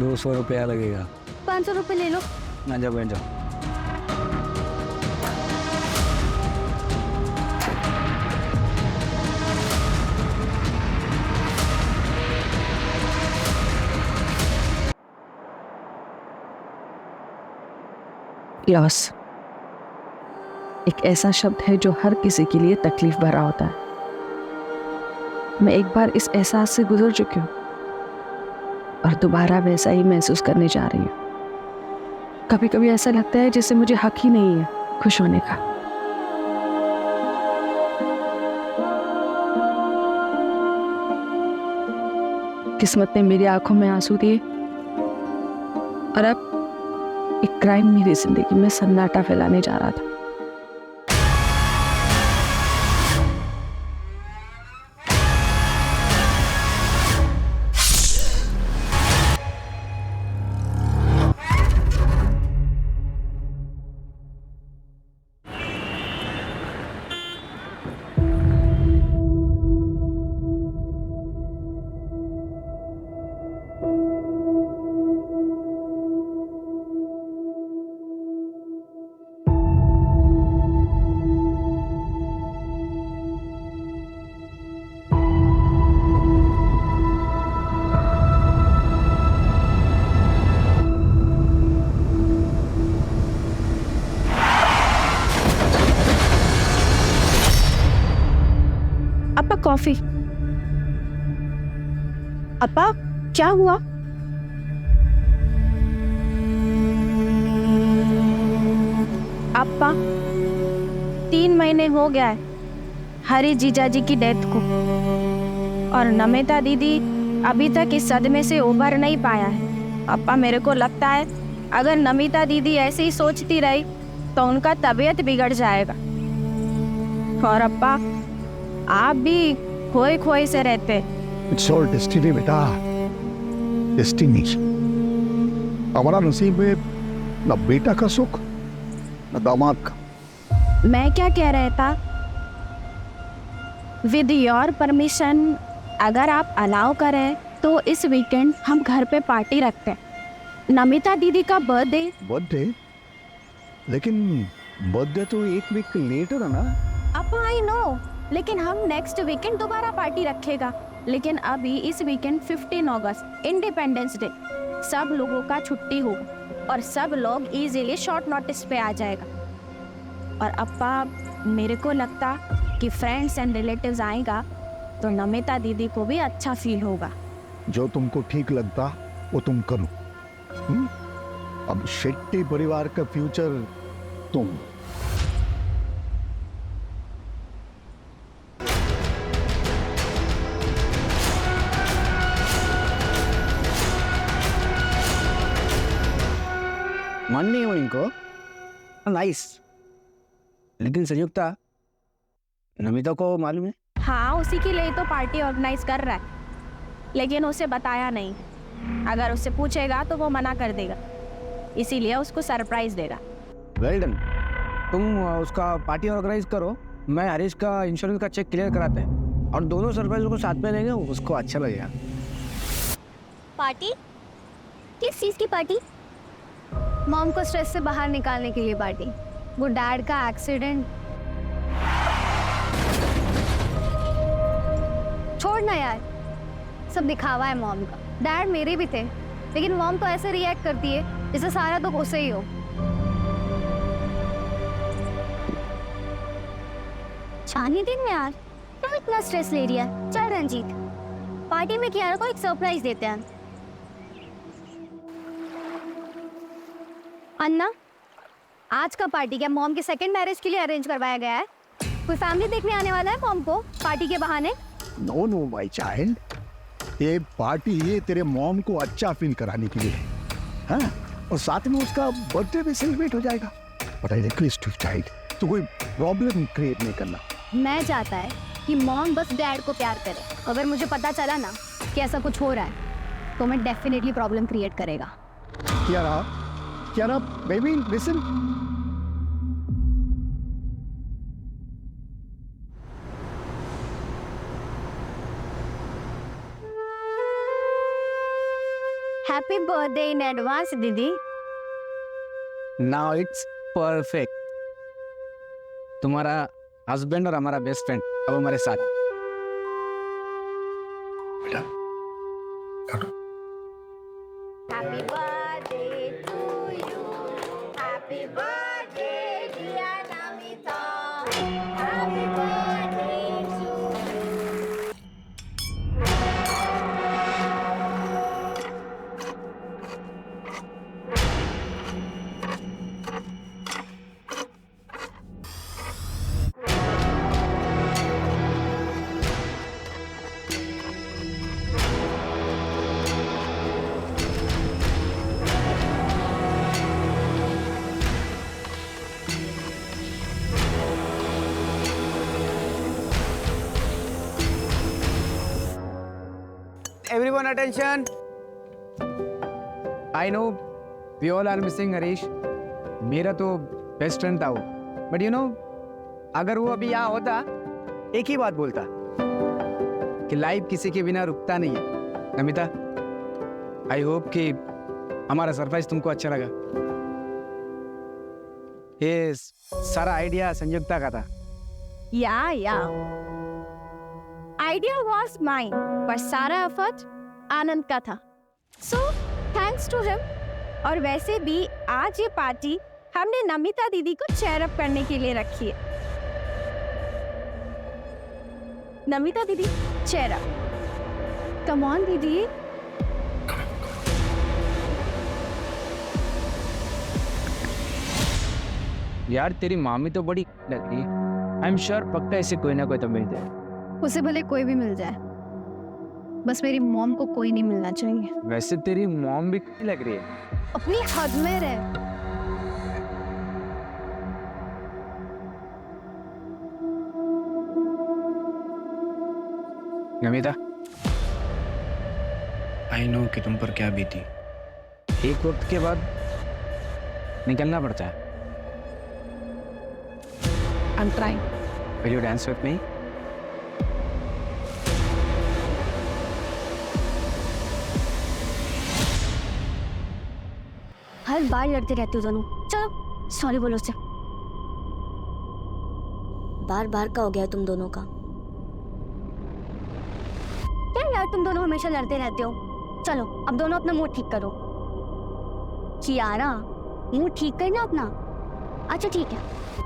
200 रुपया लगेगा। 500 रुपये ले लो। ना जाओ बैठ जाओ। लॉस एक ऐसा शब्द है जो हर किसी के लिए तकलीफ भरा होता है। मैं एक बार इस एहसास से गुजर चुकी हूँ और दोबारा वैसा ही महसूस करने जा रही हूँ। कभी कभी ऐसा लगता है जैसे मुझे हक ही नहीं है खुश होने का। किस्मत ने मेरी आंखों में आंसू दिए और अब एक क्राइम मेरी जिंदगी में सन्नाटा फैलाने जा रहा था। अपा कॉफी। अपा क्या हुआ? अपा 3 महीने हो गया है हरी जीजाजी की डेथ को और नमिता दीदी अभी तक इस सदमे से उभर नहीं पाया है। अपा मेरे को लगता है अगर नमिता दीदी ऐसे ही सोचती रही तो उनका तबीयत बिगड़ जाएगा। और अपा आप भी खोए खोए से रहते। इट्स ऑल डेस्टिनी बेटा, डेस्टिनी। हमारा नसीब में न बेटा का सुख न दामाद का। मैं क्या कह रहा था, विद योर परमिशन अगर आप अलाउ करें तो इस वीकेंड हम घर पे पार्टी रखते हैं। नमिता दीदी का बर्थडे। बर्थडे? लेकिन बर्थडे तो 1 वीक लेटर है ना। अब आई नो, लेकिन हम नेक्स्ट वीकेंड दोबारा पार्टी रखेगा। लेकिन अभी इस वीकेंड 15 अगस्त इंडिपेंडेंस डे, सब लोगों का छुट्टी होगा और सब लोग इजीली शॉर्ट नोटिस पे आ जाएगा। और अपा मेरे को लगता कि फ्रेंड्स एंड रिलेटिव्स आएगा तो नमिता दीदी को भी अच्छा फील होगा। जो तुमको ठीक लगता वो तुम करो। अब शेट्टी परिवार का फ्यूचर तुम। मन नहीं हो इनको। नाइस। लेकिन संयुक्ता, नमिता को मालूम है? हाँ, उसी के लिए तो पार्टी ऑर्गेनाइज कर रहा है, लेकिन उसे बताया नहीं। अगर उससे पूछेगा तो वो मना कर देगा, इसीलिए उसको सरप्राइज देगा। Well done. तुम उसका पार्टी ऑर्गेनाइज करो, मैं हरीश का इंश्योरेंस का चेक क्लियर कराते हैं और दोनों सरप्राइज को साथ में लेंगे, उसको अच्छा लगेगा। पार्टी? किस चीज़ की पार्टी? मॉम को स्ट्रेस से बाहर निकालने के लिए पार्टी। वो डैड का एक्सीडेंट। छोड़ ना यार, सब दिखावा है मॉम का। डैड मेरे भी थे, लेकिन मॉम तो ऐसे रिएक्ट करती है जैसे सारा तो उसे ही हो। चांदनी दिन में यार क्यों इतना स्ट्रेस ले रही है? चल रंजीत, पार्टी में कियारा को एक सरप्राइज देते हैं। अन्ना, आज का पार्टी क्या मॉम के सेकंड मैरिज के लिए अरेंज करवाया गया है? कोई फैमिली देखने आने वाला है मॉम को पार्टी के बहाने? नो नो माय चाइल्ड, ये पार्टी ये तेरे मॉम को अच्छा फील कराने के लिए है। हाँ? और साथ में उसका बर्थडे भी सेलिब्रेट हो जाएगा। But I request you child, तो कोई प्रॉब्लम क्रिएट नहीं करना। मैं चाहता है कि मॉम बस डैड को प्यार करे। अगर मुझे पता चला ना कि ऐसा कुछ हो रहा है तो मैं डेफिनेटली प्रॉब्लम क्रिएट करेगा। Kiara, baby, listen. Happy birthday in advance दीदी। Now it's perfect. तुम्हारा हस्बैंड और हमारा बेस्ट फ्रेंड अब हमारे साथ। बेटा happy birthday to you, happy birthday dear Namita, happy birthday to Everyone attention. I know we all are missing Harish. मेरा तो बेस्ट फ्रेंड था वो, बट यू नो अगर वो अभी यहाँ होता एक ही बात बोलता कि लाइफ किसी के बिना रुकता नहीं है। नमिता, आई होप कि हमारा सरप्राइज तुमको अच्छा लगा। ये सारा आइडिया संयुक्ता का था। या आइडिया वॉज माइन, पर सारा एफर्ट आनंद का था। So thanks to him. और वैसे भी आज ये पार्टी हमने नमिता दीदी को चेयर अप करने के लिए रखी है। नमिता दीदी चेयर अप, कम ऑन दीदी। यार तेरी मामी तो बड़ी लग रही है। आई एम श्योर पक्का ऐसे कोई ना कोई तो मिलता है। उसे भले कोई भी मिल जाए, बस मेरी मॉम को कोई नहीं मिलना चाहिए। वैसे तेरी मॉम भी लग रही है। अपनी हद में रह। नमिता, आई नो कि तुम पर क्या बीती। एक वक्त के बाद निकलना पड़ता है। I'm trying. Will you dance with me? हर बार लड़ते रहते हो दोनों। चलो सॉरी बोलो उससे। बार बार का हो गया तुम दोनों का। क्या यार तुम दोनों हमेशा लड़ते रहते हो। चलो अब दोनों अपना मूड ठीक करो। कियारा, मूड ठीक करना अपना। अच्छा ठीक है,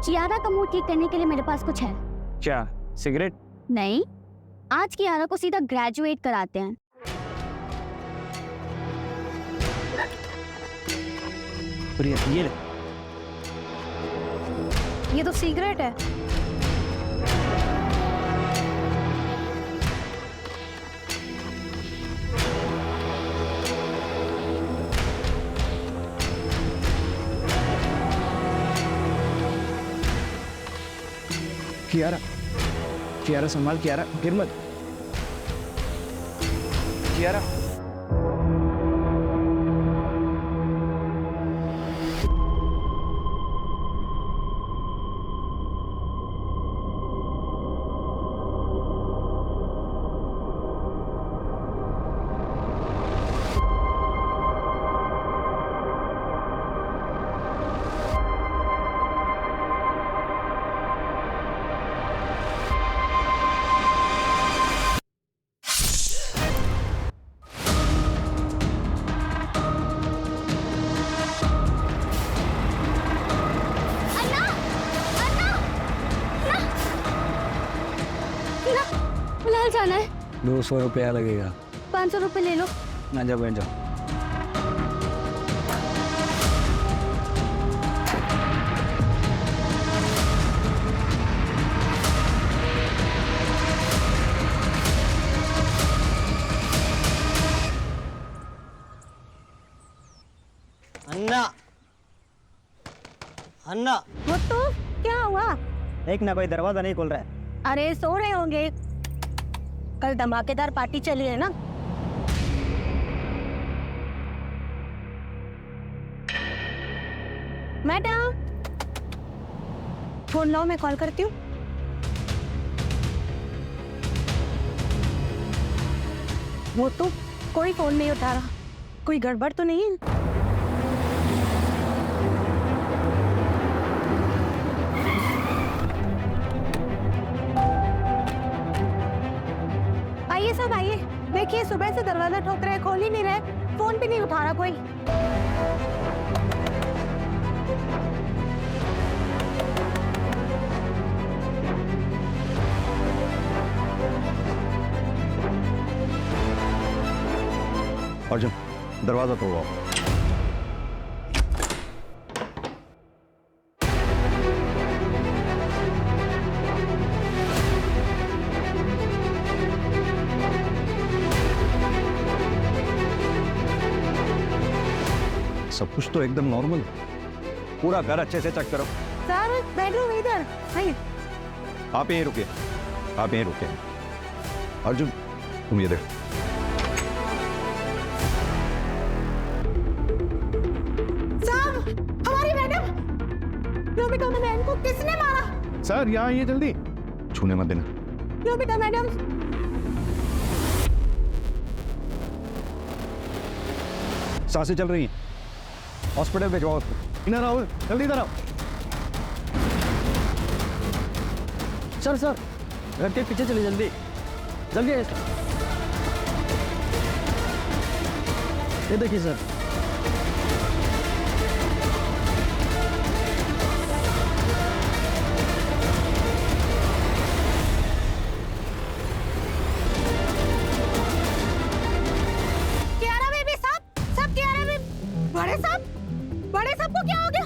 कियारा का मूड ठीक करने के लिए मेरे पास कुछ है। क्या सिगरेट? नहीं, आज कियारा को सीधा ग्रेजुएट कराते हैं। प्रिया, ये ले। ये तो सिगरेट है। कियारा, कियारा संभाल, कियारा गिर मत। कियारा, फिलहाल जाना है। 200 रुपया लगेगा। 500 रुपये ले लो। ना जाओ, बैठ जाओ। अन्ना, अन्ना, वो तो क्या हुआ? एक ना कोई दरवाजा नहीं खोल रहा है। अरे सो रहे होंगे, कल धमाकेदार पार्टी चली है ना। मैडम फोन लाओ, मैं कॉल करती हूँ। वो तो कोई फोन नहीं उठा रहा। कोई गड़बड़ तो नहीं है? आइए सब आइए, देखिए सुबह से दरवाजा ठोक रहे, खोल ही नहीं रहे, फोन भी नहीं उठा रहा कोई। अर्जुन दरवाजा तोड़वाओ। सब कुछ तो एकदम नॉर्मल है, पूरा घर अच्छे से चेक करो। सर बेडरूम इधर, आइए। आप यहीं रुकिए, आप यहीं रुकिए। अर्जुन तुम ये देखो। हमारी मैडम, नोबिता मैडम को किसने मारा? सर यहाँ आइए जल्दी। छूने मत देना। नोबिता मैडम, सांसें चल रही हैं, हॉस्पिटल भिजवाओ उसको। इधर आओ, जल्दी इधर आओ। सर सर घर के पीछे चलिए, जल्दी जल्दी आइए। ये देखिए सर। कियारा बेबी साहब, सब कियारा बेबी। बड़े साहब को क्या हो गया?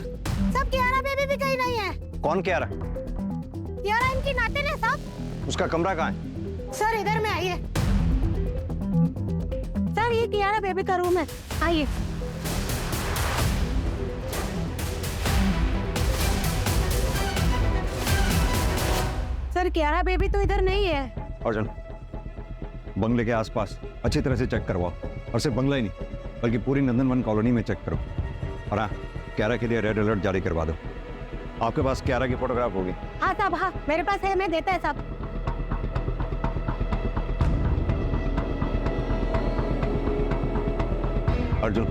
सब कियारा बेबी भी कहीं नहीं है। कौन कह रहा है? कियारा इनकी नातिन है साहब। उसका कमरा कहाँ है? सर इधर में आइए। सर ये कियारा बेबी का रूम है, आइए। सर कियारा बेबी तो इधर नहीं है। अर्जुन बंगले के आसपास अच्छी तरह से चेक करवाओ, और सिर्फ बंगला ही नहीं बल्कि पूरी नंदनवन कॉलोनी में चेक करो। और हाँ, क्यारा के लिए रेड अलर्ट जारी करवा दो। आपके पास क्यारा की फोटोग्राफ होगी? हाँ साहब, हाँ मेरे पास है, मैं देता है साहब। अर्जुन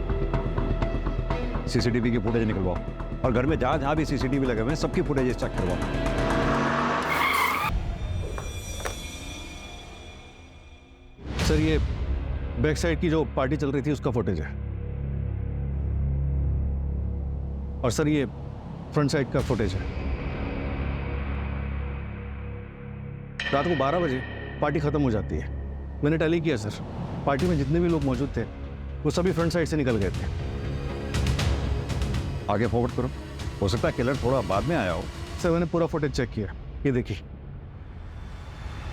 सीसीटीवी की फुटेज निकलवाओ, और घर में जहां जहां भी सीसीटीवी लगे हुए हैं सबकी फुटेज चेक करवाओ। सर ये बैक साइड की जो पार्टी चल रही थी उसका फुटेज है, और सर ये फ्रंट साइड का फुटेज है। रात को 12 बजे पार्टी खत्म हो जाती है। मैंने टैली किया सर, पार्टी में जितने भी लोग मौजूद थे वो सभी फ्रंट साइड से निकल गए थे। आगे फॉरवर्ड करो, हो सकता है किलर थोड़ा बाद में आया हो। सर मैंने पूरा फुटेज चेक किया, ये देखिए।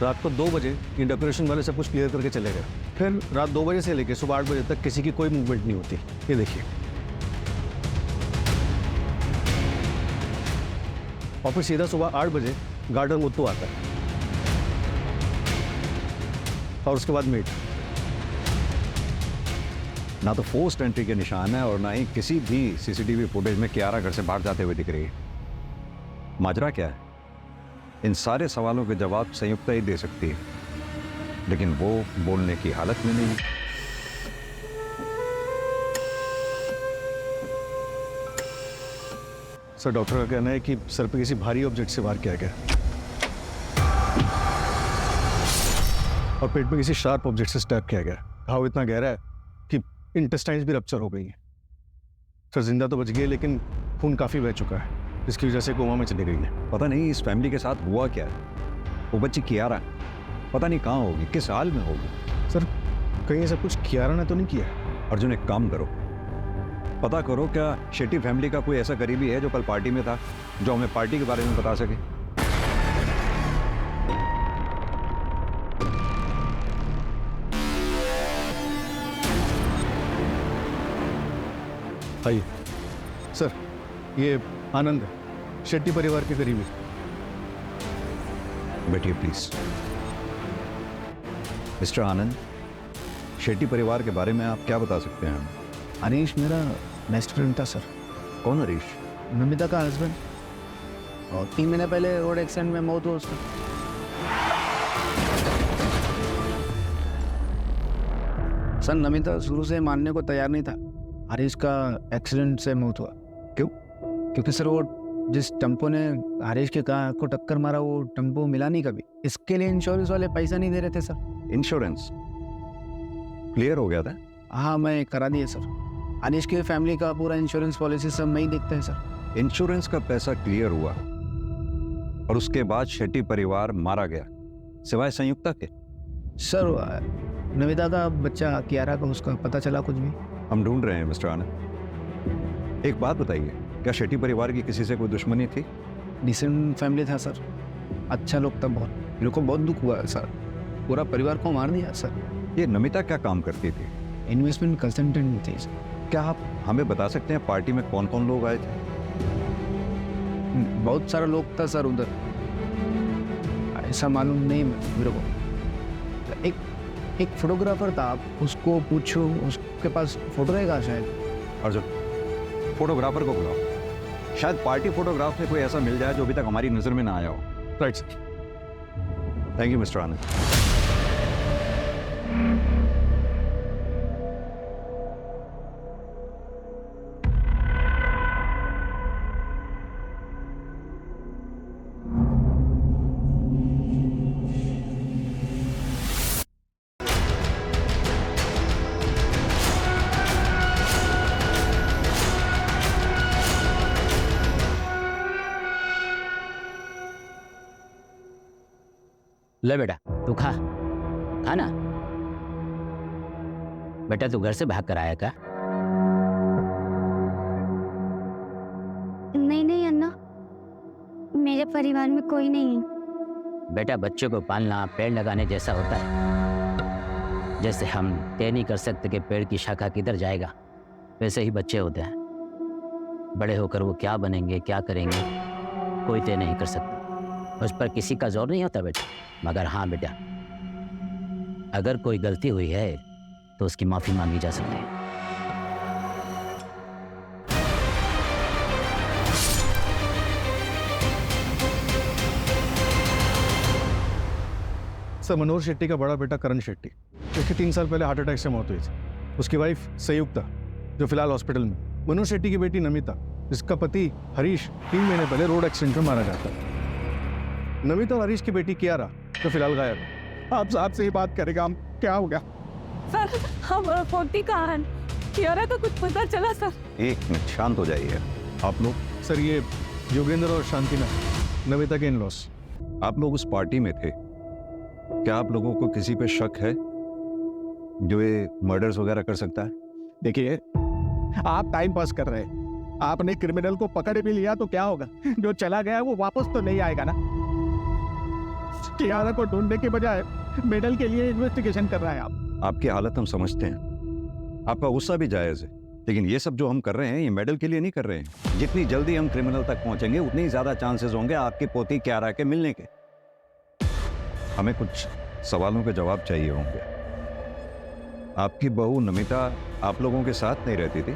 रात को 2 बजे ये डेकोरेशन वाले सब कुछ क्लियर करके चले गए। फिर रात 2 बजे से लेकर सुबह 8 बजे तक किसी की कोई मूवमेंट नहीं होती, ये देखिए। और फिर सीधा सुबह 8 बजे गार्डन मुत्तू आता है, और उसके बाद मीट। ना तो फोर्स्ड एंट्री के निशान है और ना ही किसी भी सीसीटीवी फुटेज में कियारा घर से बाहर जाते हुए दिख रही है। माजरा क्या है? इन सारे सवालों के जवाब संयुक्ता ही दे सकती है, लेकिन वो बोलने की हालत में नहीं है। सर डॉक्टर का कहना है कि सर पे किसी भारी ऑब्जेक्ट से वार किया गया, और पेट में किसी शार्प ऑब्जेक्ट से स्टैब किया गया। घाव इतना गहरा है कि इंटेस्टाइन्स भी रप्चर हो गई हैं। सर जिंदा तो बच गई, लेकिन खून काफ़ी बह चुका है, जिसकी वजह से कोमा में चली गई है। पता नहीं इस फैमिली के साथ हुआ क्या है। वो बच्ची कियारा पता नहीं कहाँ होगी, किस हाल में होगी। सर कहीं ऐसा कुछ कियारा ने तो नहीं किया? अर्जुन एक काम करो, पता करो क्या शेट्टी फैमिली का कोई ऐसा करीबी है जो कल पार्टी में था, जो हमें पार्टी के बारे में बता सके। आइए सर, ये आनंद है, शेट्टी परिवार के करीबी। बैठिए प्लीज। मिस्टर आनंद, शेट्टी परिवार के बारे में आप क्या बता सकते हैं? हरीश मेरा बेस्ट फ्रेंड था सर। कौन हरीश? नमिता का हस्बैंड, और 3 महीने पहले रोड एक्सीडेंट में मौत हुआ उसका। सर नमिता शुरू से मानने को तैयार नहीं था। हरीश का एक्सीडेंट से मौत हुआ। क्यों? क्योंकि सर वो जिस टेम्पो ने हरीश के कार को टक्कर मारा वो टेम्पो मिला नहीं कभी। इसके लिए इंश्योरेंस वाले पैसा नहीं दे रहे थे सर। इंश्योरेंस क्लियर हो गया था? हाँ मैं करा दिया सर। हरीश की फैमिली का पूरा इंश्योरेंस पॉलिसी सब मैं ही देखते हैं सर। इंश्योरेंस का पैसा क्लियर हुआ और उसके बाद शेट्टी परिवार मारा गया, सिवाय संयुक्ता के? सर नमिता का बच्चा कियारा का उसका पता चला कुछ भी? हम ढूंढ रहे हैं मिस्टर आनंद। एक बात बताइए, क्या शेट्टी परिवार की किसी से कोई दुश्मनी थी? डिसेंट फैमिली था सर, अच्छा लोग था बहुत। मेरे को बहुत दुख हुआ सर, पूरा परिवार को मार दिया सर। ये नमिता क्या काम करती थी? इन्वेस्टमेंट कंसल्टेंट थी सर। क्या आप हमें बता सकते हैं पार्टी में कौन कौन लोग आए थे? बहुत सारा लोग था सर उधर, ऐसा मालूम नहीं मेरे को। एक फोटोग्राफर था, आप उसको पूछो, उसके पास फोटो रहेगा शायद। अर्जुन, फोटोग्राफर को बुलाओ, शायद पार्टी फोटोग्राफ में कोई ऐसा मिल जाए जो अभी तक हमारी नजर में ना आया हो। Right sir. Thank you mister Anand. ले बेटा तू खा ना। बेटा तू घर से भाग कर आया क्या? नहीं अन्ना, मेरे परिवार में कोई नहीं है। बेटा बच्चों को पालना पेड़ लगाने जैसा होता है। जैसे हम तय नहीं कर सकते कि पेड़ की शाखा किधर जाएगा, वैसे ही बच्चे होते हैं। बड़े होकर वो क्या बनेंगे क्या करेंगे कोई तय नहीं कर सकता, उस पर किसी का जोर नहीं होता बेटा। मगर हाँ बेटा, अगर कोई गलती हुई है तो उसकी माफी मांगी जा सकती है। सर मनोहर शेट्टी का बड़ा बेटा करण शेट्टी, जिसकी 3 साल पहले हार्ट अटैक से मौत हुई थी। उसकी वाइफ संयुक्ता, जो फिलहाल हॉस्पिटल में। मनोहर शेट्टी की बेटी नमिता, जिसका पति हरीश 3 महीने पहले रोड एक्सीडेंट में मारा गया था। नमिता और हरीश की बेटी कियारा, जो फिलहाल गायब है। आप साहब से ही बात करेगा, हम क्या हो गया? सर हम फोर्टी कहाँ हैं? कियारा का कुछ पता चला सर? एक मिनट, शांत हो जाइए आप लोग। सर ये योगेंद्र और शांतिना, नमिता के इन-लॉस। आप लोग उस पार्टी में थे, क्या आप लोगों को किसी पे शक है जो ये मर्डर्स वगैरह कर सकता है? देखिए आप टाइम पास कर रहे हैं, आपने क्रिमिनल को पकड़ भी लिया तो क्या होगा? जो चला गया वो वापस तो नहीं आएगा ना। कियारा को ढूंढने के बजाय मेडल के लिए इन्वेस्टिगेशन कर रहा है आप। आपकी हालत हम समझते हैं, आपका गुस्सा भी जायज है, लेकिन ये सब जो हम कर रहे हैं ये मेडल के लिए नहीं कर रहे हैं। जितनी जल्दी हम क्रिमिनल तक पहुंचेंगे उतनी ही ज्यादा चांसेस होंगे आपकी पोती कियारा के मिलने के। हमें कुछ सवालों के जवाब चाहिए होंगे। आपकी बहू नमिता आप लोगों के साथ नहीं रहती थी?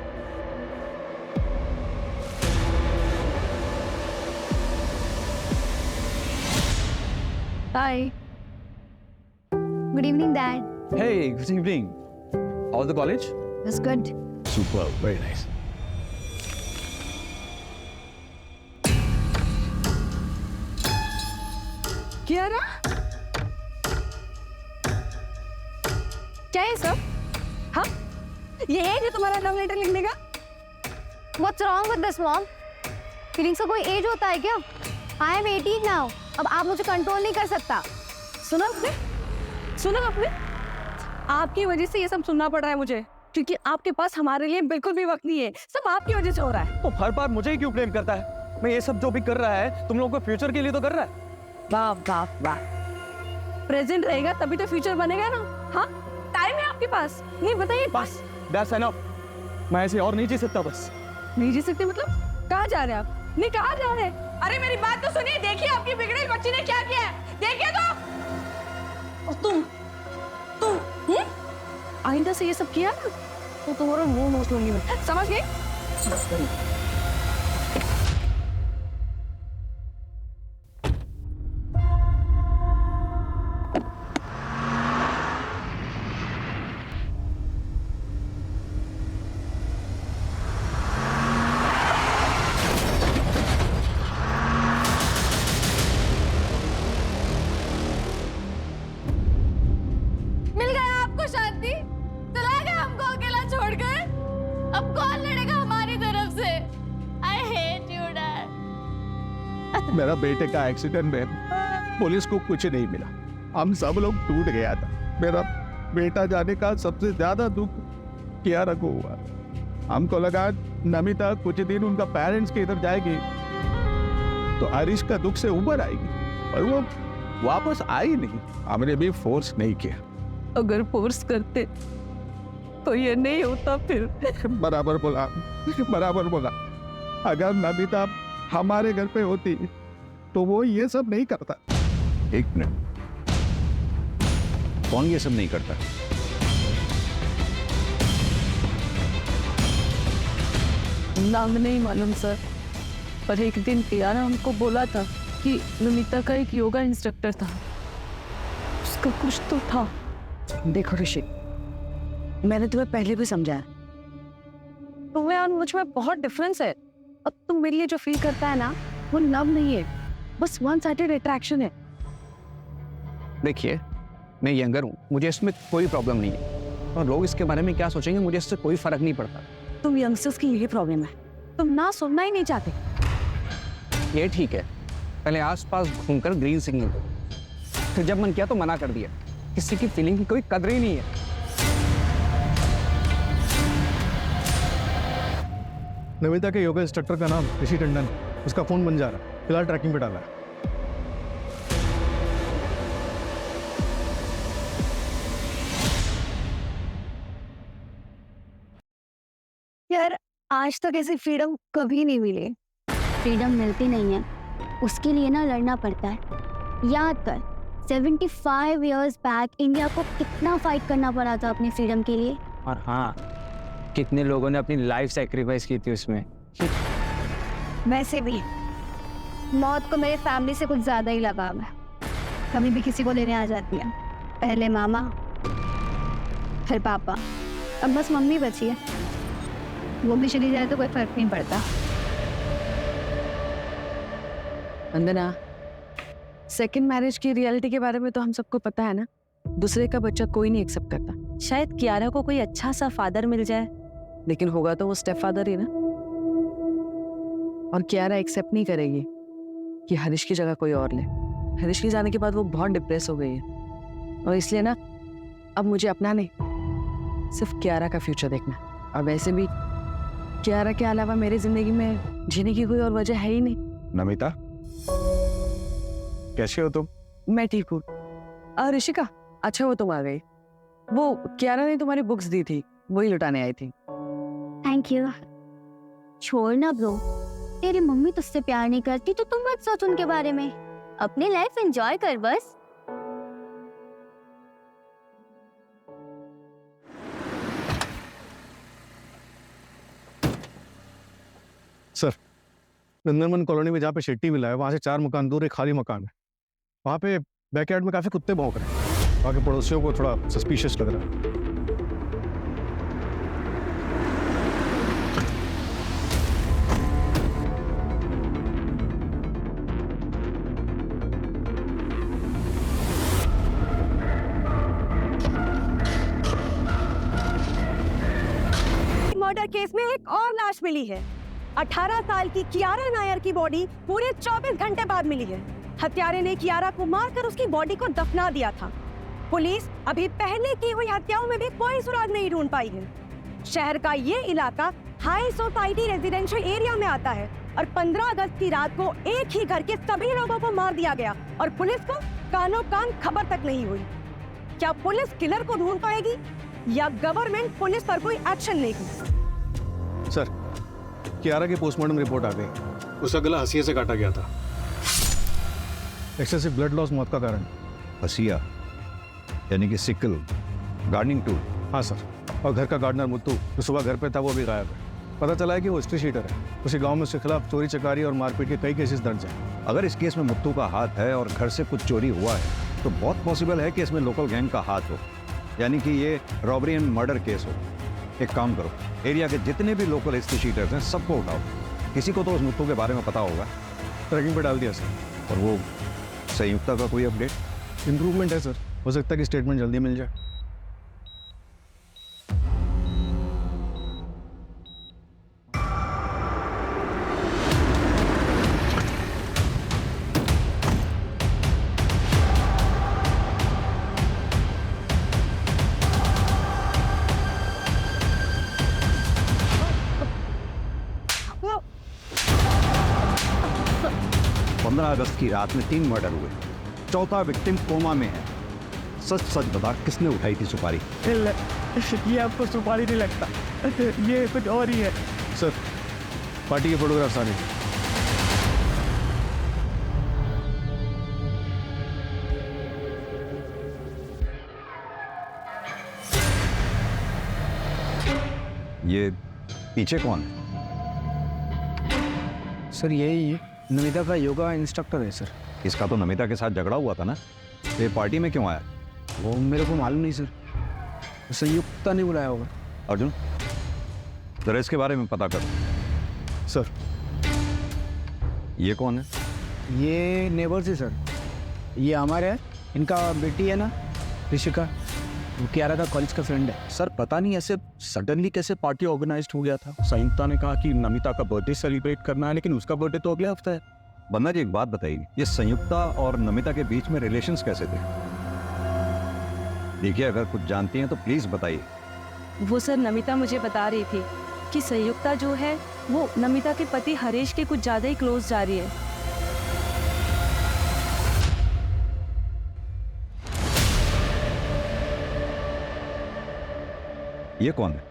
Hi. Good evening, Dad. Hey, good evening. How's the college? That's good. Super, very nice. Kiara क्या है सब? हाँ ये है जो तुम्हारा लव लेटर लिखने का? What's wrong with this, Mom? Feelings का कोई एज होता है क्या? I am 18 now. अब आप मुझे कंट्रोल नहीं कर सकता। सुना आपने? आपकी वजह से ये सब सुनना पड़ रहा है मुझे, क्योंकि आपके पास हमारे लिए बिल्कुल भी वक्त नहीं है। सब आपकी वजह से हो रहा है। तो हर बार मुझे ही क्यों ब्लेम करता है? मैं ये सब जो भी कर रहा है तुम लोगों को फ्यूचर के लिए तो कर रहा है। वाह वाह वाह, प्रेजेंट रहेगा तभी तो फ्यूचर बनेगा ना। हाँ टाइम है आपके पास, नहीं बताइए। बस दैट्स एनफ, मैं ऐसे और नहीं जी सकता। बस नहीं जी सकते मतलब? कहाँ जा रहे हैं आप? नहीं कहाँ जा रहे हैं? अरे मेरी बात तो सुनिए, देखिए आपकी बिगड़ेल बच्ची ने क्या किया है, देखिए तो। और तुम आइंदा से ये सब किया ना तो तुम्हारा मुंह नोच लूंगी मैं, समझ गए? मेरा बेटे का एक्सीडेंट में पुलिस को कुछ नहीं मिला, हम सब लोग टूट गया था। मेरा बेटा जाने का सबसे ज्यादा दुख कियारा को हुआ। हमको लगा नमिता कुछ दिन उनका पेरेंट्स के इधर जाएगी तो हरीश का दुख से उबर आएगी, पर वो वापस आई नहीं। हमने भी फोर्स नहीं किया। अगर फोर्स करते तो ये नहीं होता फिर। बराबर बोला, बराबर बोला। अगर नमिता हमारे घर पे होती तो वो ये सब नहीं करता। एक मिनट, कौन ये सब नहीं करता? नाम नहीं मालूम सर, पर एक दिन कियारा हमको बोला था कि नमिता का एक योगा इंस्ट्रक्टर था, उसका कुछ तो था। देखो ऋषि, मैंने तुम्हें पहले भी समझाया, तुम्हें और मुझ में बहुत डिफरेंस है। अब तुम मेरे लिए जो फील करता है ना, वो लव नहीं है, बस वन साइडेड अट्रैक्शन है। देखिए, मैं यंगर हूँ, मुझे इसमें कोई प्रॉब्लम नहीं है, और लोग इसके बारे में क्या सोचेंगे मुझे इससे कोई फर्क नहीं पड़ता। तुम यंगस्टर्स की यही प्रॉब्लम है, तुम ना सुनना ही नहीं चाहते। ये ठीक है, पहले आसपास घूमकर ग्रीन सिग्नल दो, फिर जब मन किया तो मना कर दिया। किसी की फीलिंग की कोई कदर ही नहीं है। नमिता के योगा इंस्ट्रक्टर का नाम ऋषि टंडन, उसका फोन बन जा रहा है, फिलहाल ट्रैकिंग पे डाला है। यार, आज तक ऐसी फ्रीडम कभी नहीं मिली। फ्रीडम मिलती नहीं है, उसके लिए ना लड़ना पड़ता है। याद कर, 75 इयर्स बैक इंडिया को कितना फाइट करना पड़ा था अपनी फ्रीडम के लिए। और हाँ, कितने लोगों ने अपनी लाइफ सैक्रिफाइस की थी उसमें। वैसे भी मौत को मेरे फैमिली से कुछ ज़्यादा ही लगाव है। कभी भी किसी को लेने आ जाती है, पहले मामा, फिर पापा, अब बस मम्मी बची है। वो भी चली जाए तो कोई फर्क नहीं पड़ता। वंदना, सेकंड मैरिज की रियलिटी के बारे में तो हम सबको पता है ना। दूसरे का बच्चा कोई नहीं एक्सेप्ट करता। शायद कियारा को कोई अच्छा सा फादर मिल जाए, लेकिन होगा तो वो स्टेप फादर ही ना। और कियारा एक्सेप्ट नहीं करेगी कि हरीश की जगह कोई और ले। हरीश के जाने के बाद वो बहुत डिप्रेस हो गई है, और इसलिए ना अब मुझे अपना नहीं, सिर्फ कियारा का फ्यूचर देखना। और वैसे भी कियारा के अलावा मेरी जिंदगी में जीने की कोई और वजह है ही नहीं। नमिता, कैसे हो तुम? मैं ठीक हूँ। ऋषिका, अच्छा वो तुम आ गई। वो कियारा ने तुम्हारी बुक्स दी थी, वही लुटाने आई थी। Thank you. छोड़ ना ब्रो, तेरी मम्मी तुझसे प्यार नहीं करती तो तुम मत सोच उनके बारे में। अपनी लाइफ एंजॉय कर बस। सर, नंदनवन कॉलोनी में जहाँ पे शेट्टी मिला है, वहाँ से 4 मकान दूर एक खाली मकान है। वहाँ पे बैकयार्ड में काफी कुत्ते भौंक रहे हैं। वहाँ के पड़ोसियों को थोड़ा सस्पिशियस लग रहा है। मर्डर केस में एक और लाश मिली है। 18 साल की कियारा नायर की बॉडी पूरे 24 घंटे बाद मिली है। हत्यारे ने कियारा को मारकर उसकी बॉडी को दफना दिया था। पुलिस अभी पहले की हुई हत्याओं में भी कोई सुराग नहीं ढूंढ पाई है। शहर का ये इलाका हाई सोसाइटी रेजिडेंशियल एरिया में आता है और 15 अगस्त की रात को एक ही घर के सभी लोगों को मार दिया गया और पुलिस को कानो कान खबर तक नहीं हुई। क्या पुलिस किलर को ढूंढ पाएगी या गवर्नमेंट पुलिस पर कोई एक्शन लेगी? सर, कियारा की पोस्टमार्टम रिपोर्ट आ गई। उसका गला हंसिया से काटा गया था। एक्सेसिव ब्लड लॉस मौत का कारण। हसिया यानी कि सिकल, गार्डनिंग टूल। हाँ सर, और घर का गार्डनर मुत्तू जो सुबह घर पे था वो भी गायब है। पता चला है कि वो हिस्ट्री शीटर है। उसी गांव में उसके खिलाफ चोरी चकारी और मारपीट के कई केसेस दर्ज हैं। अगर इस केस में मुत्तू का हाथ है और घर से कुछ चोरी हुआ है तो बहुत पॉसिबल है कि इसमें लोकल गैंग का हाथ हो, यानी कि ये रॉबरी एंड मर्डर केस हो। एक काम करो, एरिया के जितने भी लोकल हिस्ट्री शीटर्स हैं सबको उठाओ। किसी को तो उस मुत्तू के बारे में पता होगा। ट्रैकिंग पे डाल दिया सर। और वो संयुक्ता का कोई अपडेट? इम्प्रूवमेंट है सर, हो सकता है कि स्टेटमेंट जल्दी मिल जाए। 15 अगस्त की रात में 3 मर्डर हुए, चौथा विक्टिम कोमा में है। सच सच बता, किसने उठाई थी सुपारी? ये आपको सुपारी नहीं लगता, ये कुछ और ही है। सर पार्टी के फोटोग्राफ्स आ रहे हैं। ये पीछे कौन है? सर यही नमिता का योगा इंस्ट्रक्टर है सर। इसका तो नमिता के साथ झगड़ा हुआ था ना, ये पार्टी में क्यों आया? वो मेरे को मालूम नहीं सर, संयुक्ता ने बुलाया होगा। अर्जुन, जरा इसके बारे में पता कर। सर ये कौन है? ये नेबर्स है सर, ये हमारे है, इनका बेटी है ना ऋषिका, वो कियारा का कॉलेज का फ्रेंड है। सर पता नहीं ऐसे सडनली कैसे पार्टी ऑर्गेनाइज हो गया था। संयुक्ता ने कहा कि नमिता का बर्थडे सेलिब्रेट करना है, लेकिन उसका बर्थडे तो अगले हफ्ते है। बन्ना जी एक बात बताइए, ये संयुक्ता और नमिता के बीच में रिलेशंस कैसे थे? देखिए अगर कुछ जानती हैं तो प्लीज बताइए। वो सर नमिता मुझे बता रही थी कि संयुक्ता जो है वो नमिता के पति हरीश के कुछ ज़्यादा ही क्लोज जा रही है। ये कौन है?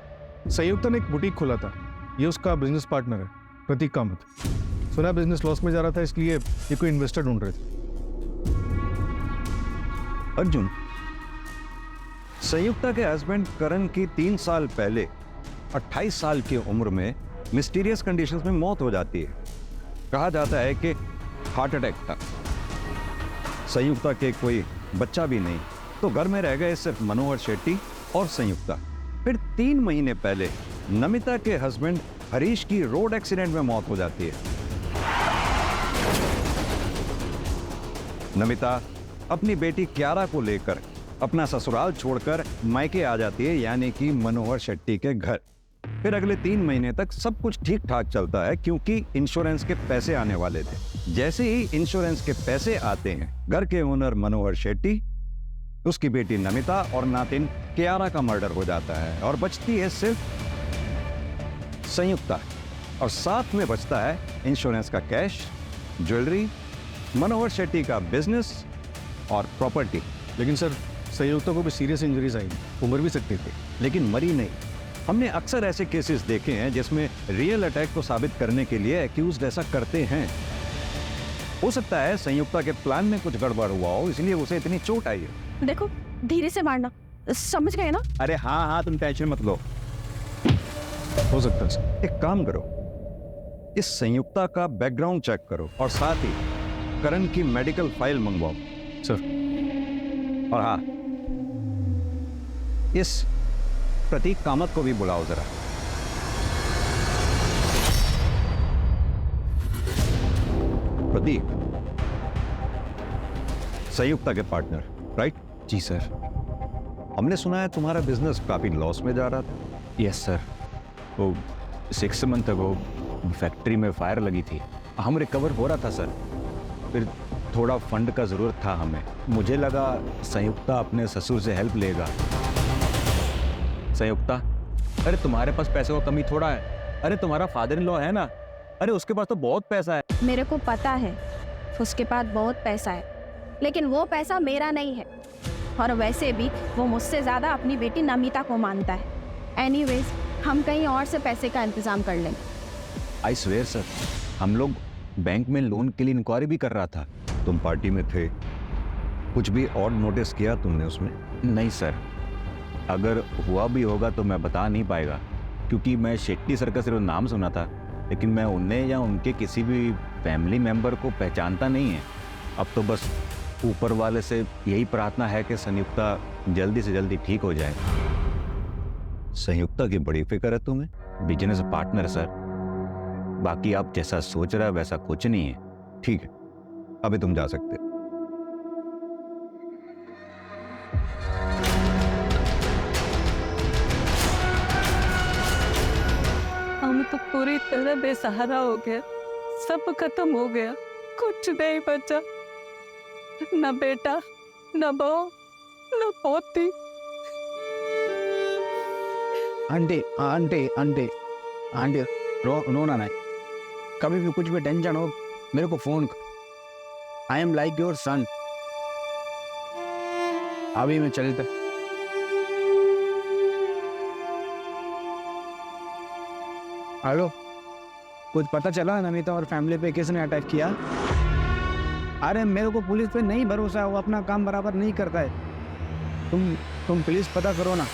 संयुक्ता ने एक बुटीक खोला था, ये उसका बिजनेस पार्टनर है प्रतीक कामत। सुना बिजनेस लॉस में जा रहा था, इसलिए ये कोई इन्वेस्टर ढूंढ रहे थे। अर्जुन, संयुक्ता के हस्बैंड करण की 3 साल पहले 28 साल की उम्र में मिस्टीरियस कंडीशंस में मौत हो जाती है। कहा जाता है कि हार्ट अटैक था। संयुक्ता के कोई बच्चा भी नहीं, तो घर में रह गए सिर्फ मनोहर शेट्टी और संयुक्ता। फिर 3 महीने पहले नमिता के हस्बैंड हरीश की रोड एक्सीडेंट में मौत हो जाती है। नमिता अपनी बेटी कियारा को लेकर अपना ससुराल छोड़कर मायके आ जाती है, यानी कि मनोहर शेट्टी के घर। फिर अगले 3 महीने तक सब कुछ ठीक ठाक चलता है, क्योंकि इंश्योरेंस के पैसे आने वाले थे। जैसे ही इंश्योरेंस के पैसे आते हैं, घर के ओनर मनोहर शेट्टी, उसकी बेटी नमिता और नातिन कियारा का मर्डर हो जाता है और बचती है सिर्फ संयुक्ता, और साथ में बचता है इंश्योरेंस का कैश, ज्वेलरी, मनोहर शेट्टी का बिजनेस और प्रॉपर्टी। लेकिन सर संयुक्ता को भी सीरियस इंजरीज आई, उम्र भी सकती थी, लेकिन मरी नहीं। हमने अक्सर ऐसे केसेस देखे हैं जिसमें रियल अटैक को साबित करने के लिए एक्यूज्ड ऐसा करते हैं। हो सकता है संयुक्ता के प्लान में कुछ गड़बड़ हुआ हो, इसलिए उसे इतनी चोट आई है। देखो धीरे से मारना, समझ गए ना? अरे हाँ हाँ, तुम टेंशन मत लो। हो सकता है सर। एक काम करो, इस संयुक्ता का बैकग्राउंड चेक करो और साथ ही करण की मेडिकल फाइल मंगवाओ। सर। और हाँ, इस प्रतीक कामत को भी बुलाओ जरा। प्रतीक, संयुक्ता के पार्टनर, राइट? जी सर। हमने सुना है तुम्हारा बिजनेस काफी लॉस में जा रहा था। यस सर, वो 6 मंथ अगो फैक्ट्री में फायर लगी थी, हम रिकवर हो रहा था सर। फिर थोड़ा फंड का ज़रूरत था हमें, मुझे लगा संयुक्ता अपने ससुर से हेल्प लेगा। संयुक्ता, अरे तुम्हारे पास पैसे का कमी थोड़ा है, अरे तुम्हारा फादर इन लॉ है ना, अरे उसके पास तो बहुत पैसा है। मेरे को पता है उसके पास बहुत पैसा है, लेकिन वो पैसा मेरा नहीं है, और वैसे भी वो मुझसे ज़्यादा अपनी बेटी नमिता को मानता है। एनीवेज, हम कहीं और से पैसे का इंतजाम कर लेंगे। आई स्वेयर सर, हम लोग बैंक में लोन के लिए इंक्वायरी भी कर रहा था। तुम पार्टी में थे, कुछ भी और नोटिस किया तुमने उसमें? नहीं सर, अगर हुआ भी होगा तो मैं बता नहीं पाएगा, क्योंकि मैं शेट्टी सर का सिर्फ नाम सुना था, लेकिन मैं उन्हें या उनके किसी भी फैमिली मेंबर को पहचानता नहीं है। अब तो बस ऊपर वाले से यही प्रार्थना है कि संयुक्ता जल्दी से जल्दी ठीक हो जाए। संयुक्ता की बड़ी फिक्र है तुम्हें? बिजनेस पार्टनर सर, बाकी आप जैसा सोच रहे हैं वैसा कुछ नहीं है। ठीक है, अभी तुम जा सकते हो। हम तो पूरी तरह बेसहारा हो गए, सब खत्म हो गया, कुछ नहीं बचा, न बेटा, न बहू, न पोती। आंटी आंटी आंटी आंटी, रोना नहीं, कभी भी कुछ भी टेंशन हो मेरे को फ़ोन कर, I am like your son. अभी मैं चलता। हेलो, कुछ पता चला नमिता और फैमिली पे किसने अटैक किया? अरे मेरे को पुलिस पे नहीं भरोसा है, वो अपना काम बराबर नहीं करता है। तुम प्लीज पता करो ना।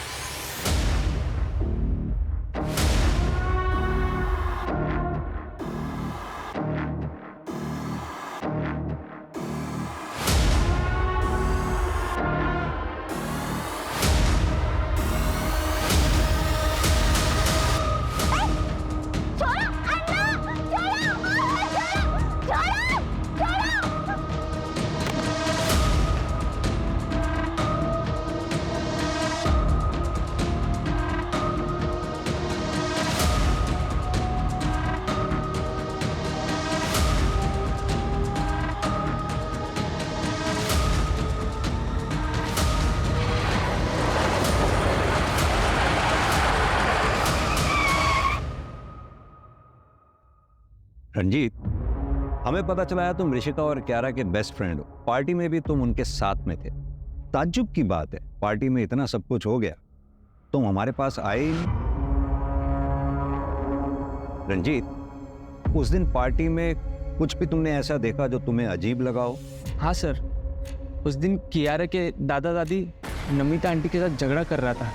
रंजीत, हमें पता चला है तुम ऋषिका और क्यारा के बेस्ट फ्रेंड हो। पार्टी में भी तुम उनके साथ में थे। ताज्जुब की बात है, पार्टी में इतना सब कुछ हो गया, तुम हमारे पास आए ही नहीं। रंजीत, उस दिन पार्टी में कुछ भी तुमने ऐसा देखा जो तुम्हें अजीब लगा हो? हाँ सर, उस दिन कियारा के दादा दादी नमिता आंटी के साथ झगड़ा कर रहा था।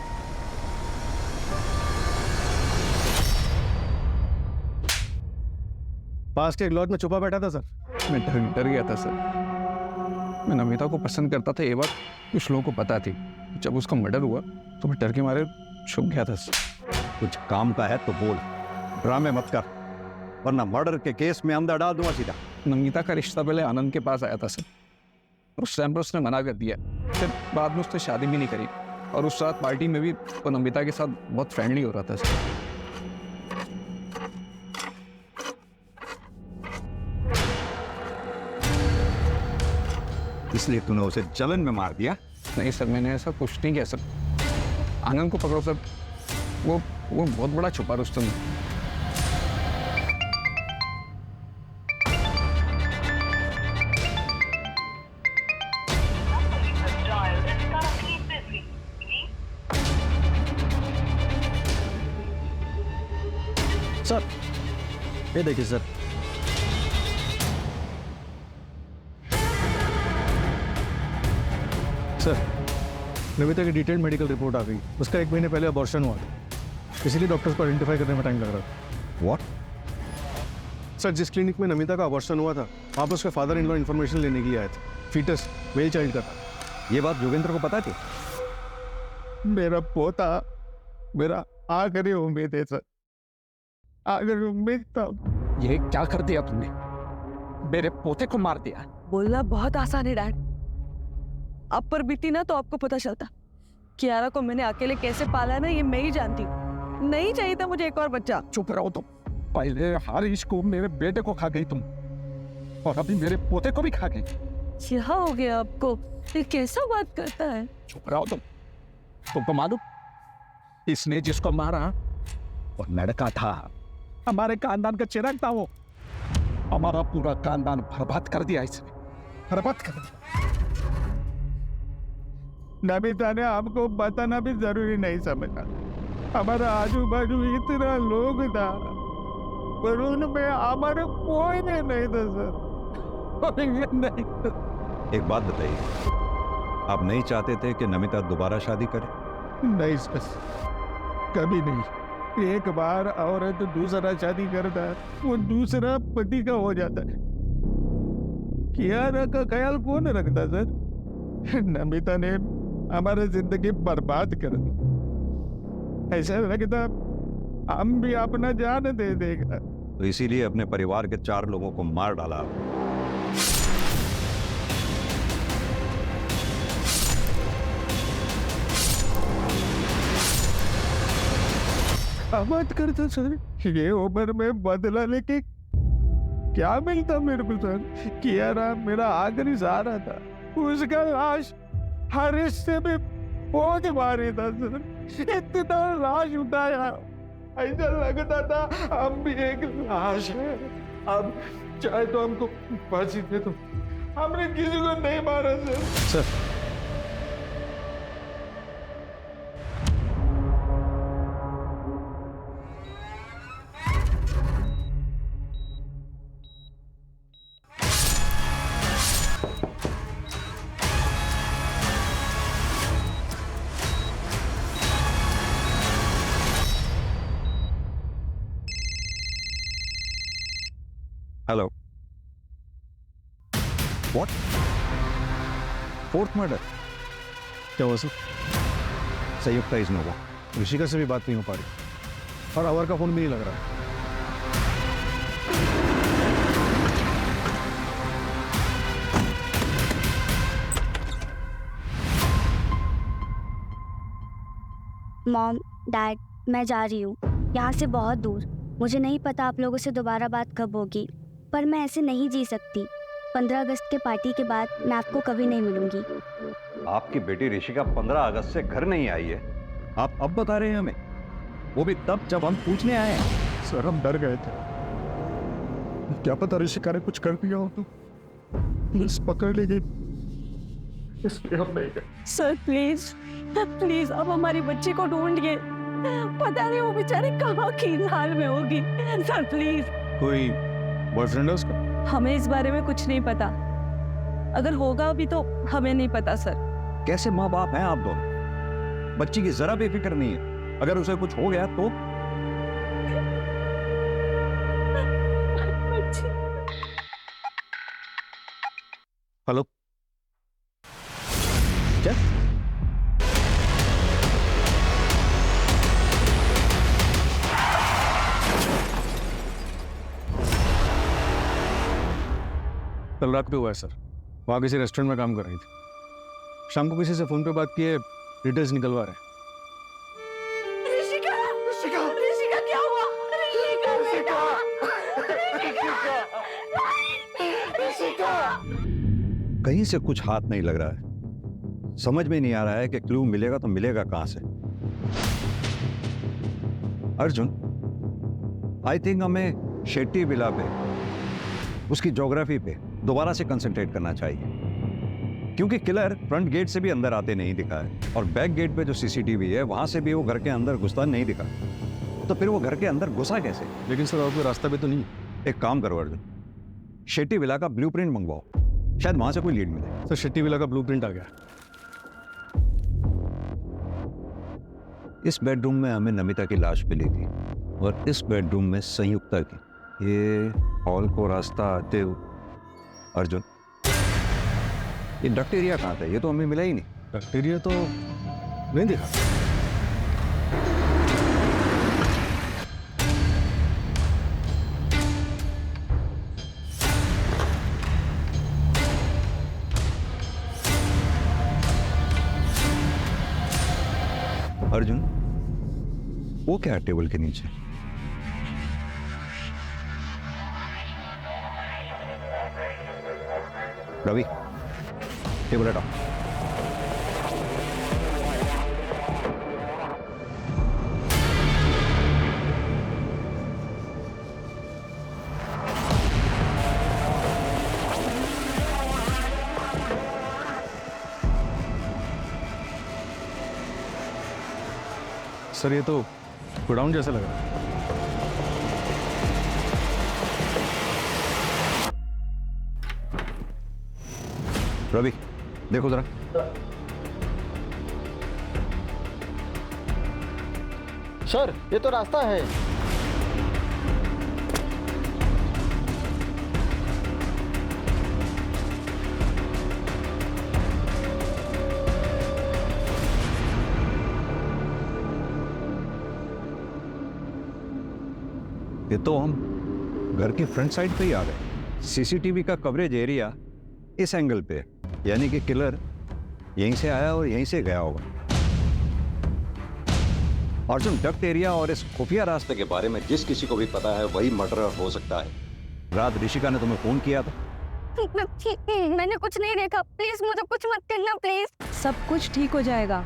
पास के एक लॉज में छुपा बैठा था सर। मैं डर गया था सर। मैं नमिता को पसंद करता था, ये बात कुछ लोगों को पता थी। जब उसका मर्डर हुआ तो मैं डर के मारे छुप गया था सर। कुछ काम का है तो बोल, ड्रामे मत कर, वरना मर्डर के केस में अंदर डाल दूंगा सीधा। नमिता का रिश्ता पहले आनंद के पास आया था सर, और उस टाइम पर उसने मना कर दिया। फिर बाद में उसने शादी भी नहीं करी, और उस रात पार्टी में भी वो नमिता के साथ बहुत फ्रेंडली हो रहा था सर। इसलिए तूने उसे जलन में मार दिया? नहीं सर, मैंने ऐसा कुछ नहीं किया सर। आनंद को पकड़ो सर, वो बहुत बड़ा छुपा रुस्तम है। सर ये देखिए सर, सर नमिता की डिटेल्ड मेडिकल रिपोर्ट आ गई। उसका 1 महीने पहले अबॉर्शन हुआ था, इसीलिए डॉक्टर्स को आइडेंटिफाई करने में टाइम लग रहा था। व्हाट? सर जिस क्लिनिक में नमिता का अबॉर्शन हुआ था, वहाँ पर उसके फादर इन लॉ इन्फॉर्मेशन लेने के लिए आए थे। फीटस मेल चाइल्ड का था। ये बात जोगेंद्र को पता थी? मेरा पोता मेरा आखिरी उम्मीद है सर, आखिरी उम्मीद था। ये क्या कर दिया तुमने? मेरे पोते को मार दिया। बोलना बहुत आसान है डैड। अब पर बीती ना तो आपको पता चलता। कियारा को मैंने अकेले कैसे पाला है ना, ये मैं ही जानती हूँ। नहीं चाहिए था मुझे एक और बच्चा। चुप रहो तुम। पहले हारिश को, मेरे बेटे को खा गई तुम, और अभी मेरे पोते को भी खा गई। क्या हो गया आपको? ये कैसा बात करता है? चुप रहो तुम। तुमको मालूम, इसने जिसको मारा वो लड़का था, हमारे खानदान का चिराग था। वो हमारा पूरा खानदान बर्बाद कर दिया इसने, बर्बाद कर दिया। नमिता ने हमको बताना भी जरूरी नहीं समझा। हमारा आजू बाजू इतना लोग था, पर उनमें हमारे कोई नहीं था सर। नहीं। एक बात बताइए, आप नहीं चाहते थे कि नमिता दोबारा शादी करे? नहीं सर, कभी नहीं। एक बार औरत दूसरा शादी करता है, वो दूसरा पति का हो जाता है। कियारा का ख्याल कौन रखता सर? नमिता ने हमारी जिंदगी बर्बाद कर दी। ऐसा लगता हम भी अपना जान दे देगा। तो इसीलिए अपने परिवार के 4 लोगों को मार डाला। मत करता सर, ये उम्र में बदला लेके क्या मिलता मेरे को सर? कियारा मेरा आखिरी सहारा था, उसका लाश हर हिस्से में पहुंच मारे था सर। इतना लाश उठाया, ऐसा लगता था हम भी एक लाश है। अब चाहे तो हमको फांसी दे दो, हमने किसी को नहीं मारा sir. Hello, what? Fourth murder? क्या हुआ सर? संयुक्ता इज नोवा। ऋषिका से भी बात नहीं हो पा रही और अवर का फोन भी नहीं लग रहा। मॉम, डैड, मैं जा रही हूँ यहाँ से बहुत दूर। मुझे नहीं पता आप लोगों से दोबारा बात कब होगी, पर मैं ऐसे नहीं जी सकती। 15 अगस्त के पार्टी के बाद मैं आपको कभी नहीं मिलूंगी। आपकी बेटी ऋषिका 15 अगस्त से घर नहीं आई है, आप अब बता रहे हैं हमें? वो भी तब जब हम पूछने आए हैं। सर हम डर गए थे, क्या पता ऋषिका ने कुछ कर दिया हो तो पुलिस पकड़ लेगी, इसलिए हम नहीं गए। सर प्लीज प्लीज अब हमारी बच्ची को ढूंढिए। पता नहीं वो बेचारी कहाँ की हाल में होगी। Sir please. कोई बॉयफ्रेंड है उसका? हमें इस बारे में कुछ नहीं पता, अगर होगा भी तो हमें नहीं पता सर। कैसे माँ बाप हैं आप दोनों? बच्ची की जरा भी फिक्र नहीं है, अगर उसे कुछ हो गया तो? हेलो, क्या? कल रात पे हुआ है सर। वहाँ किसी रेस्टोरेंट में काम कर रही थी। शाम को किसी से फोन पे बात किए, डिटेल्स निकलवा रहे हैं। ऋषिका, ऋषिका, ऋषिका क्या हुआ? ऋषिका बेटा, ऋषिका। कहीं से कुछ हाथ नहीं लग रहा है, समझ में नहीं आ रहा है कि क्लू मिलेगा तो मिलेगा कहां से। अर्जुन, आई थिंक हमें शेट्टी विला पे, उसकी ज्योग्राफी पे दोबारा से कंसंट्रेट करना चाहिए, क्योंकि किलर फ्रंट गेट से भी अंदर आते नहीं दिखा है और बैक गेट पे जो सीसीटीवी है वहां से भी वो घर के अंदर घुसता नहीं दिखा, तो फिर वो घर के अंदर घुसा कैसे? लेकिन सर और कोई रास्ता भी तो नहीं। एक काम करो अर्जुन, शेट्टी विला का ब्लूप्रिंट मंगवाओ, शायद वहां से कोई लीड मिले। सर शेट्टी विला का ब्लूप्रिंट आ गया। इस बेडरूम में हमें नमिता की लाश मिली थी और इस बेडरूम में संयुक्ता की। ये हॉल को रास्ता आते हुए अर्जुन, ये डक्ट एरिया कहाँ था? ये तो हमें मिला ही नहीं। डक्ट एरिया तो नहीं दिखा। अर्जुन, वो क्या है टेबल के नीचे? रवि, टेबल हटाओ। सर ये तो गोडाउन जैसा लग रहा है। रवि, देखो जरा। सर ये तो रास्ता है। ये तो हम घर के फ्रंट साइड पे ही आ गए। सीसीटीवी का कवरेज एरिया इस एंगल पे, यानी कि किलर यहीं से आया और यहीं से गया होगा। अर्जुन, डक्ट एरिया और इस खुफिया रास्ते के बारे में जिस किसी को भी पता है वही मर्डरर हो सकता है। रात ऋषिका ने तुम्हें फोन किया था? मैंने कुछ नहीं देखा, प्लीज मुझे कुछ मत करना प्लीज। सब कुछ ठीक हो जाएगा,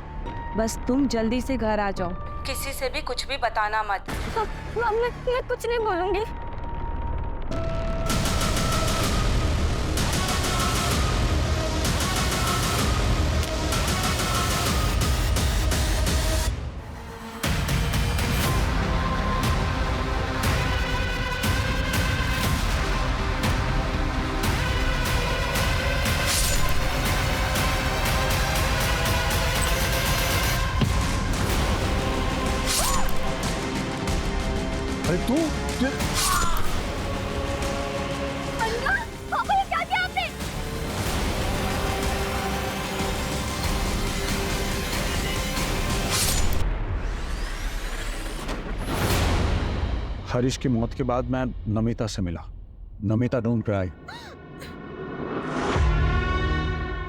बस तुम जल्दी से घर आ जाओ। किसी से भी कुछ भी बताना मत। मैं कुछ नहीं बोलूंगी। तू पापा, ये क्या किया आपने? हरीश की मौत के बाद मैं नमिता से मिला। Namita, don't cry.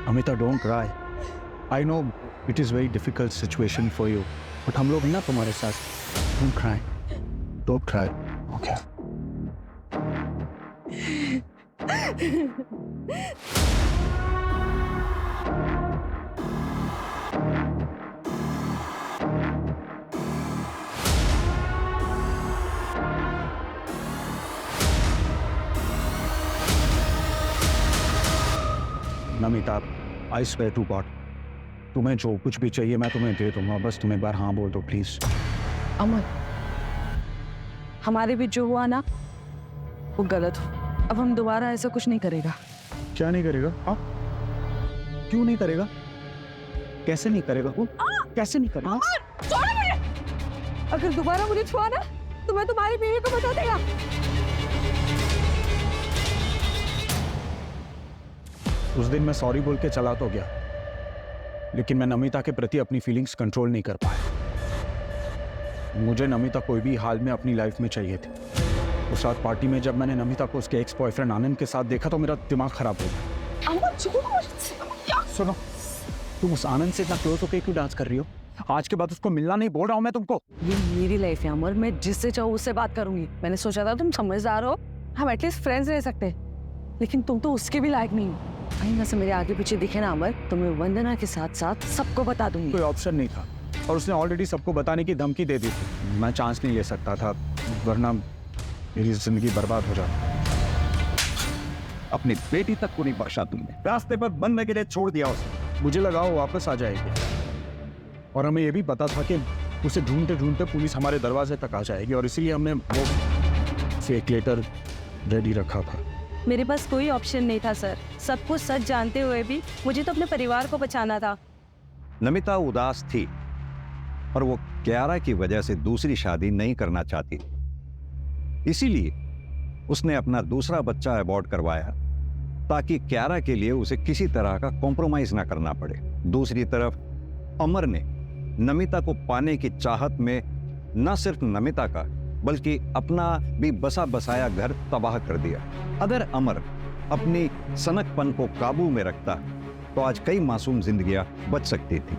Namita, don't cry. I know it is very difficult situation for you, but हम लोग हैं ना तुम्हारे साथ। Don't cry, don't cry, okay? Namita, I swear to God, तुम्हें जो कुछ भी चाहिए मैं तुम्हें दे दूंगा, बस तुम एक बार हाँ बोल दो प्लीज। अमर, हमारे बीच जो हुआ ना वो गलत हो। अब हम दोबारा ऐसा कुछ नहीं करेगा। क्या नहीं करेगा? हाँ, क्यों नहीं करेगा? कैसे नहीं करेगा वो? कैसे नहीं करेगा? छोड़ो मुझे! अगर दोबारा मुझे छुआ ना तो मैं तुम्हारी बीवी को बता देगा। उस दिन मैं सॉरी बोल के चला तो गया, लेकिन मैं नमिता के प्रति अपनी फीलिंग्स कंट्रोल नहीं कर पाया। मुझे नमिता कोई भी हाल में अपनी लाइफ में चाहिए थी। उस रात पार्टी में जब मैंने नमिता को उसके एक्स बॉयफ्रेंड आनंद के साथ देखा तो मेरा दिमाग खराब हो गया। सुनो, तुम उस आनंद से इतना क्लोज होकर क्यों डांस कर रही हो? आज के बाद उसको मिलना नहीं बोल रहा हूँ मैं तुमको। ये मेरी लाइफ है अमर, मैं जिससे चाहूँ उससे बात करूंगी। मैंने सोचा था तुम समझदार हो, हम एटलीस्ट फ्रेंड्स रह सकते, लेकिन तुम तो उसके भी लायक नहीं हो। कहीं से मेरे आगे पीछे दिखे ना अमर, तो मैं वंदना के साथ साथ सबको बता दूंगी। कोई ऑप्शन नहीं था और उसने ऑलरेडी सबको बताने की धमकी दे दी थी। मैं चांस नहीं ले सकता था, वरना मेरी जिंदगी बर्बाद हो जाती। अपनी बेटी तक को नहीं बख्शा तुमने, रास्ते पर बनने के लिए छोड़ दिया उसे। मुझे लगा वो वापस आ जाएगी, और हमें ये भी पता था कि उसे ढूंढते ढूंढते पुलिस हमारे दरवाजे तक आ जाएगी, और इसीलिए हमने वो फेक लेटर रेडी रखा था। मेरे पास कोई ऑप्शन नहीं था सर। सब कुछ सच जानते हुए भी मुझे तो अपने परिवार को बचाना था। नमिता उदास थी और वो क्यारा की वजह से दूसरी शादी नहीं करना चाहती, इसीलिए उसने अपना दूसरा बच्चा अबॉर्ट करवाया ताकि क्यारा के लिए उसे किसी तरह का कॉम्प्रोमाइज ना करना पड़े। दूसरी तरफ अमर ने नमिता को पाने की चाहत में न सिर्फ नमिता का बल्कि अपना भी बसा बसाया घर तबाह कर दिया। अगर अमर अपनी सनकपन को काबू में रखता तो आज कई मासूम जिंदगियां बच सकती थी।